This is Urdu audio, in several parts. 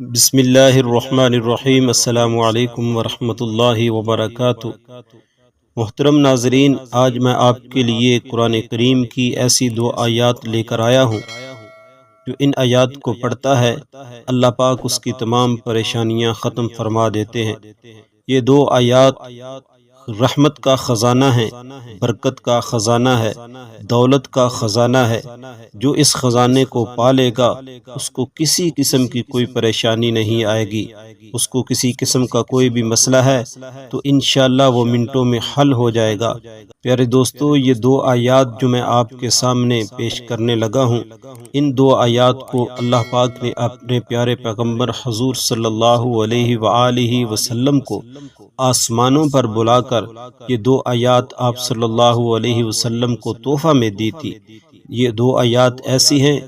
بسم اللہ الرحمن الرحیم۔ السلام علیکم ورحمۃ اللہ وبرکاتہ۔ محترم ناظرین، آج میں آپ کے لیے قرآن کریم کی ایسی دو آیات لے کر آیا ہوں جو ان آیات کو پڑھتا ہے اللہ پاک اس کی تمام پریشانیاں ختم فرما دیتے ہیں۔ یہ دو آیات رحمت کا خزانہ ہے، برکت کا خزانہ ہے، دولت کا خزانہ ہے۔ جو اس خزانے کو پالے گا اس کو کسی قسم کی کوئی پریشانی نہیں آئے گی، اس کو کسی قسم کا کوئی بھی مسئلہ ہے تو انشاءاللہ وہ منٹوں میں حل ہو جائے گا۔ پیارے دوستو، یہ دو آیات جو میں آپ کے سامنے پیش کرنے لگا ہوں، ان دو آیات کو اللہ پاک نے اپنے پیارے پیغمبر حضور صلی اللہ علیہ وآلہ وسلم کو آسمانوں پر بلا کر یہ دو آیات آپ صلی اللہ علیہ وسلم کو تحفہ میں دی تھی۔ یہ دو آیات ایسی ہیں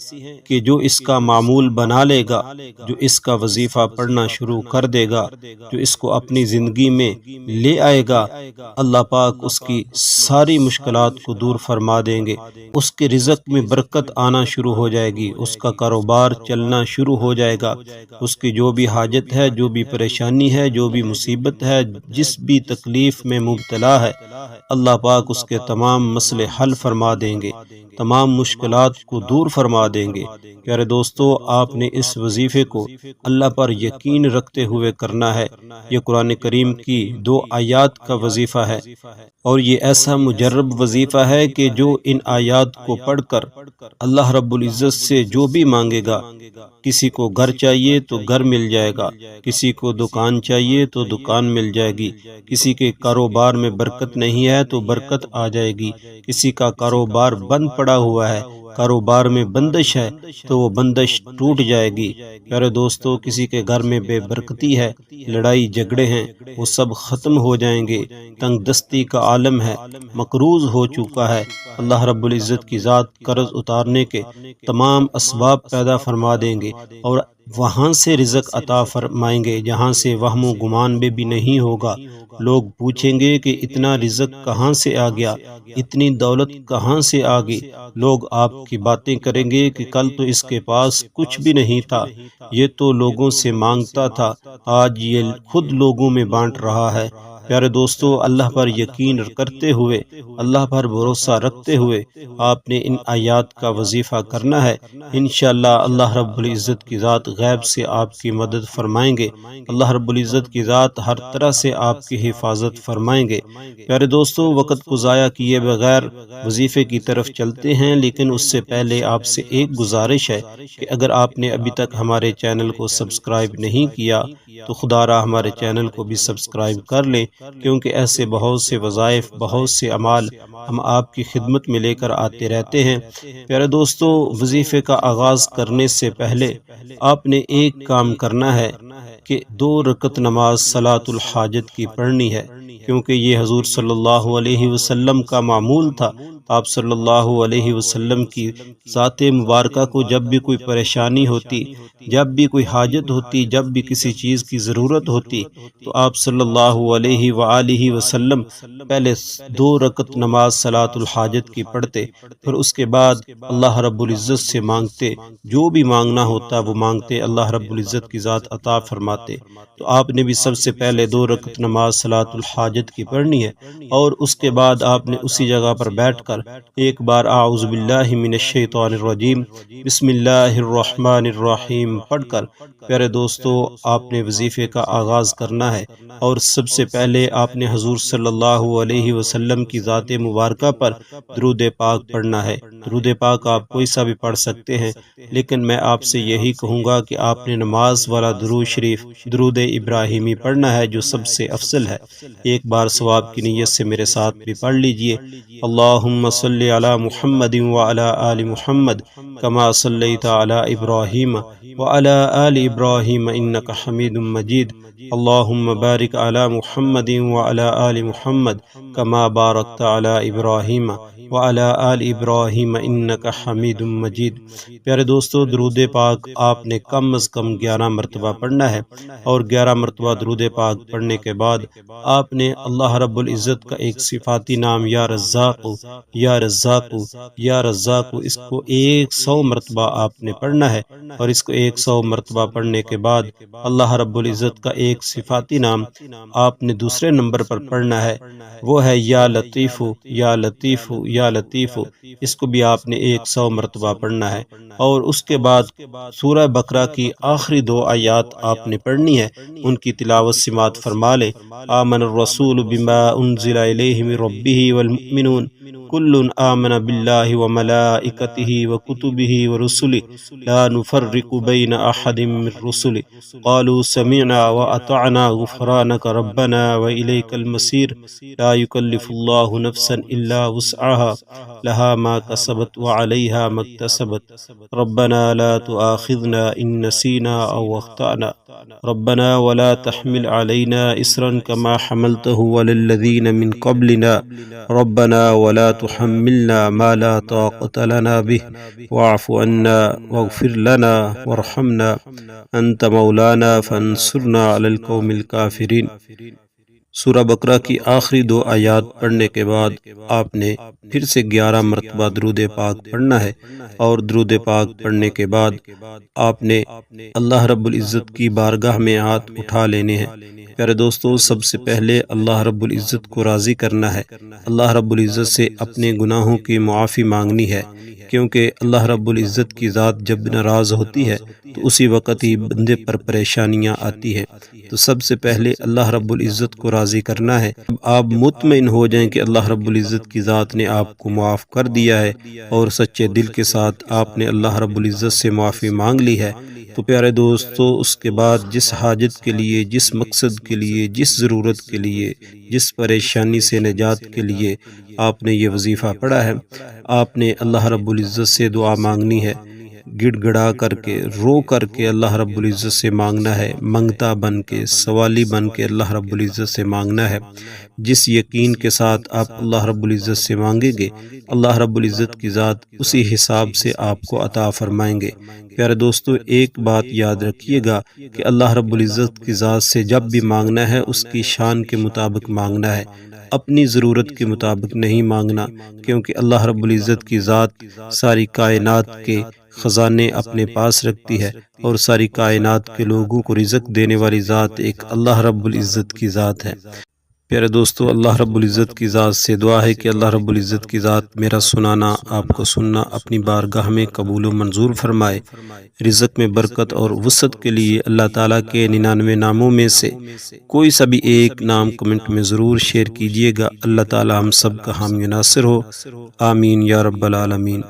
کہ جو اس کا معمول بنا لے گا، جو اس کا وظیفہ پڑھنا شروع کر دے گا، جو اس کو اپنی زندگی میں لے آئے گا، اللہ پاک اس کی ساری مشکلات کو دور فرما دیں گے۔ اس کے رزق میں برکت آنا شروع ہو جائے گی، اس کا کاروبار چلنا شروع ہو جائے گا، اس کی جو بھی حاجت ہے، جو بھی پریشانی ہے، جو بھی مصیبت ہے، جس بھی تکلیف میں مبتلا ہے، اللہ پاک اس کے تمام مسئلے حل فرما دیں گے، تمام مشکلات کو دور فرما دیں گے۔ پیارے دوستو، آپ نے اس وظیفے کو اللہ پر یقین رکھتے ہوئے کرنا ہے۔ یہ قرآن کریم کی دو آیات کا وظیفہ ہے، اور یہ ایسا مجرب وظیفہ ہے کہ جو ان آیات کو پڑھ کر اللہ رب العزت سے جو بھی مانگے گا، کسی کو گھر چاہیے تو گھر مل جائے گا، کسی کو دکان چاہیے تو دکان مل جائے گی، کسی کے کاروبار میں برکت نہیں ہے تو برکت آ جائے گی، کسی کا کاروبار بند پڑا ہوا ہے، کاروبار میں بندش ہے تو وہ بندش ٹوٹ جائے گی۔ پیارے دوستو، کسی کے گھر میں بے برکتی ہے، لڑائی جھگڑے ہیں، وہ سب ختم ہو جائیں گے۔ تنگ دستی کا عالم ہے، مقروض ہو چکا ہے، اللہ رب العزت کی ذات قرض اتارنے کے تمام اسباب پیدا فرما دیں گے، اور وہاں سے رزق عطا فرمائیں گے جہاں سے وہم و گمان بھی نہیں ہوگا۔ لوگ پوچھیں گے کہ اتنا رزق کہاں سے آ گیا، اتنی دولت کہاں سے آ گئی۔ لوگ آپ کی باتیں کریں گے کہ کل تو اس کے پاس کچھ بھی نہیں تھا، یہ تو لوگوں سے مانگتا تھا، آج یہ خود لوگوں میں بانٹ رہا ہے۔ پیارے دوستو، اللہ پر یقین کرتے ہوئے، اللہ پر بھروسہ رکھتے ہوئے آپ نے ان آیات کا وظیفہ کرنا ہے۔ انشاءاللہ اللہ رب العزت کی ذات غیب سے آپ کی مدد فرمائیں گے، اللہ رب العزت کی ذات ہر طرح سے آپ کی حفاظت فرمائیں گے۔ پیارے دوستو، وقت کو ضائع کیے بغیر وظیفے کی طرف چلتے ہیں، لیکن اس سے پہلے آپ سے ایک گزارش ہے کہ اگر آپ نے ابھی تک ہمارے چینل کو سبسکرائب نہیں کیا تو خدا را ہمارے چینل کو بھی سبسکرائب کر لیں، کیونکہ ایسے بہت سے وظائف، بہت سے اعمال ہم آپ کی خدمت میں لے کر آتے رہتے ہیں۔ پیارے دوستو، وظیفے کا آغاز کرنے سے پہلے آپ نے ایک کام کرنا ہے کہ 2 رکعت نماز صلاۃ الحاجت کی پڑھنی ہے، کیونکہ یہ حضور صلی اللہ علیہ وسلم کا معمول تھا۔ آپ صلی اللہ علیہ وسلم کی ذات مبارکہ کو جب بھی کوئی پریشانی ہوتی، جب بھی کوئی حاجت ہوتی، جب بھی کسی چیز کی ضرورت ہوتی، تو آپ صلی اللہ علیہ وآلہ وسلم پہلے 2 رکعت نماز صلاۃ الحاجت کی پڑھتے، پھر اس کے بعد اللہ رب العزت سے مانگتے، جو بھی مانگنا ہوتا وہ مانگتے، اللہ رب العزت کی ذات عطا فرماتے۔ تو آپ نے بھی سب سے پہلے 2 رکعت نماز صلاۃ الحاجت کی پڑھنی ہے، اور اس کے بعد آپ نے اسی جگہ پر بیٹھ کر ایک بار اعوذ باللہ من الشیطان الرجیم بسم اللہ الرحمن الرحیم پڑھ کر پیارے دوستو آپ نے وظیفے کا آغاز کرنا ہے۔ اور سب سے پہلے آپ نے حضور صلی اللہ علیہ وسلم کی ذات مبارکہ پر درود پاک پڑھنا ہے۔ درود پاک آپ کوئی سا بھی پڑھ سکتے ہیں، لیکن میں آپ سے یہی کہوں گا کہ آپ نے نماز والا درود شریف درود ابراہیمی پڑھنا ہے، جو سب سے افضل ہے۔ ایک بار ثواب کی نیت سے میرے ساتھ بھی پڑھ لیجئے۔ اللہم صلی علی محمد وعلی آل محمد کما صلیت علی ابراہیم وعلی آل ابراہیم انک حمید مجید۔ اللہم بارک علی محمد وعلی آل محمد کما بارکت علی ابراہیم وعلی آل ابراہیم انک حمید مجید۔ پیارے دوستو، درود پاک آپ نے کم از کم 11 مرتبہ پڑھنا ہے، اور 11 مرتبہ درود پاک پڑھنے کے بعد آپ نے اللہ رب العزت کا ایک صفاتی نام یا رزاق یا رزاق یا رزاق، اس کو 100 مرتبہ آپ نے پڑھنا ہے، اور اس کو 100 مرتبہ پڑھنے کے بعد اللہ رب العزت کا ایک صفاتی نام آپ نے دوسرے نمبر پر پڑھنا ہے، وہ ہے یا لطیف یا لطیف یا لطیف، اس کو بھی آپ نے 100 مرتبہ پڑھنا ہے۔ اور اس کے بعد سورہ بقرہ کی آخری 2 آیات آپ نے پڑھنی ہے، ان کی تلاوت سماعت فرما لیں۔ آمن الرسول بما انزل الیہ من ربہ والمؤمنون کل آمن باللہ وملائکتہ وکتبہ ورسلہ لا نفرق بین احد من رسلہ قالوا سمعنا واطعنا غفرانک ربنا والیک المصیر لا یکلف اللہ نفسا الا وسعها لها ما كسبت وعليها ما اكتسبت ربنا لا تؤاخذنا ان نسينا او اخطأنا ربنا ولا تحمل علينا إصرا كما حملته على الذين من قبلنا ربنا ولا تحملنا ما لا طاقة لنا به واعف عنا واغفر لنا وارحمنا أنت مولانا فانصرنا على القوم الكافرين۔ سورہ بقرہ کی آخری 2 آیات پڑھنے کے بعد آپ نے پھر سے 11 مرتبہ درود پاک پڑھنا ہے، اور درود پاک پڑھنے کے بعد آپ نے اللہ رب العزت کی بارگاہ میں ہاتھ اٹھا لینے ہیں۔ پیارے دوستو، سب سے پہلے اللہ رب العزت کو راضی کرنا ہے، اللہ رب العزت سے اپنے گناہوں کی معافی مانگنی ہے، کیونکہ اللہ رب العزت کی ذات جب ناراض ہوتی ہے تو اسی وقت ہی بندے پر پریشانیاں آتی ہیں۔ تو سب سے پہلے اللہ رب العزت کو راضی کرنا ہے۔ آپ مطمئن ہو جائیں کہ اللہ رب العزت کی ذات نے آپ کو معاف کر دیا ہے، اور سچے دل کے ساتھ آپ نے اللہ رب العزت سے معافی مانگ لی ہے، تو پیارے دوستو اس کے بعد جس حاجت کے لیے، جس مقصد کے لیے، جس ضرورت کے لیے، جس پریشانی سے نجات کے لیے آپ نے یہ وظیفہ پڑھا ہے، آپ نے اللہ رب العزت سے دعا مانگنی ہے، گڑ گڑا کر کے، رو کر کے اللہ رب العزت سے مانگنا ہے، منگتا بن کے، سوالی بن کے اللہ رب العزت سے مانگنا ہے۔ جس یقین کے ساتھ آپ اللہ رب العزت سے مانگیں گے، اللہ رب العزت کی ذات اسی حساب سے آپ کو عطا فرمائیں گے۔ پیارے دوستو، ایک بات یاد رکھیے گا کہ اللہ رب العزت کی ذات سے جب بھی مانگنا ہے اس کی شان کے مطابق مانگنا ہے، اپنی ضرورت کے مطابق نہیں مانگنا، کیونکہ اللہ رب العزت کی ذات ساری کائنات کے خزانے اپنے پاس رکھتی ہے، اور ساری کائنات کے لوگوں کو رزق دینے والی ذات ایک اللہ رب العزت کی ذات ہے۔ پیارے دوستو، اللہ رب العزت کی ذات سے دعا ہے کہ اللہ رب العزت کی ذات میرا سنانا، آپ کو سننا اپنی بارگاہ میں قبول و منظور فرمائے۔ رزق میں برکت اور وسعت کے لیے اللہ تعالیٰ کے 99 ناموں میں سے کوئی سا بھی ایک نام کمنٹ میں ضرور شیئر کیجیے گا۔ اللہ تعالیٰ ہم سب کا حامی و ناصر ہو، آمین یا رب العالمین۔